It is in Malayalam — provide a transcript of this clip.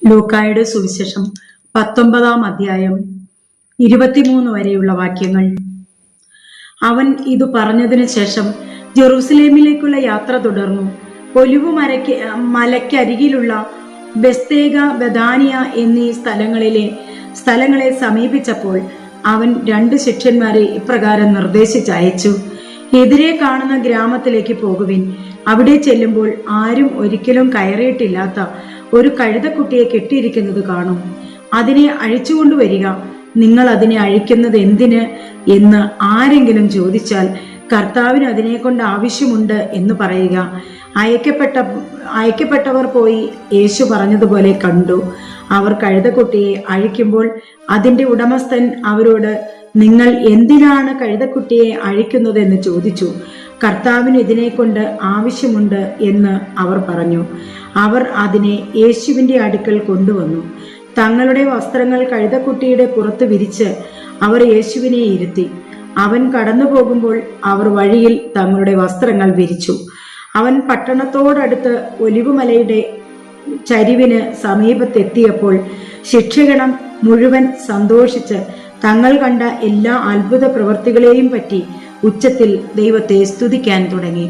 ലൂക്കായുടെ സുവിശേഷം 19-ാം അധ്യായം 23 വരെയുള്ള വാക്യങ്ങൾ. അവൻ ഇതു പറഞ്ഞതിനു ശേഷം ജെറുസലേമിലേക്കുള്ള യാത്ര തുടർന്നു. ഒലിവു മലയ്ക്കരികിലുള്ള ബെസ്തേഗ, ബെഥാനിയ എന്നീ സ്ഥലങ്ങളെ സമീപിച്ചപ്പോൾ അവൻ 2 ശിഷ്യന്മാരെ ഇപ്രകാരം നിർദ്ദേശിച്ചയച്ചു: എതിരെ കാണുന്ന ഗ്രാമത്തിലേക്ക് പോകുവിൻ. അവിടെ ചെല്ലുമ്പോൾ ആരും ഒരിക്കലും കയറിയിട്ടില്ലാത്ത ഒരു കഴുതക്കുട്ടിയെ കെട്ടിയിരിക്കുന്നത് കാണും. അതിനെ അഴിച്ചുകൊണ്ടുവരിക. നിങ്ങൾ അതിനെ അഴിക്കുന്നത് എന്തിന് എന്ന് ആരെങ്കിലും ചോദിച്ചാൽ കർത്താവിന് അതിനെ കൊണ്ട് ആവശ്യമുണ്ട് എന്ന് പറയുക. അയക്കപ്പെട്ടവർ പോയി യേശു പറഞ്ഞതുപോലെ കണ്ടു. അവർ കഴുതക്കുട്ടിയെ അഴിക്കുമ്പോൾ അതിന്റെ ഉടമസ്ഥൻ അവരോട്, നിങ്ങൾ എന്തിനാണ് കഴുതക്കുട്ടിയെ അഴിക്കുന്നതെന്ന് ചോദിച്ചു. കർത്താവിന് ഇതിനെ കൊണ്ട് ആവശ്യമുണ്ട് എന്ന് അവർ പറഞ്ഞു. അവർ അതിനെ യേശുവിന്റെ അടുക്കൽ കൊണ്ടുവന്നു. തങ്ങളുടെ വസ്ത്രങ്ങൾ കഴുതക്കുട്ടിയുടെ പുറത്ത് വിരിച്ച് അവർ യേശുവിനെ ഇരുത്തി. അവൻ കടന്നു പോകുമ്പോൾ അവർ വഴിയിൽ തങ്ങളുടെ വസ്ത്രങ്ങൾ വിരിച്ചു. അവൻ പട്ടണത്തോടടുത്ത് ഒലിവുമലയുടെ ചരിവിന് സമീപത്തെത്തിയപ്പോൾ ശിഷ്യഗണം മുഴുവൻ സന്തോഷിച്ച് തങ്ങൾ കണ്ട എല്ലാ അത്ഭുത പ്രവൃത്തികളെയും പറ്റി ഉച്ചത്തിൽ ദൈവത്തെ സ്തുതിക്കാൻ തുടങ്ങി.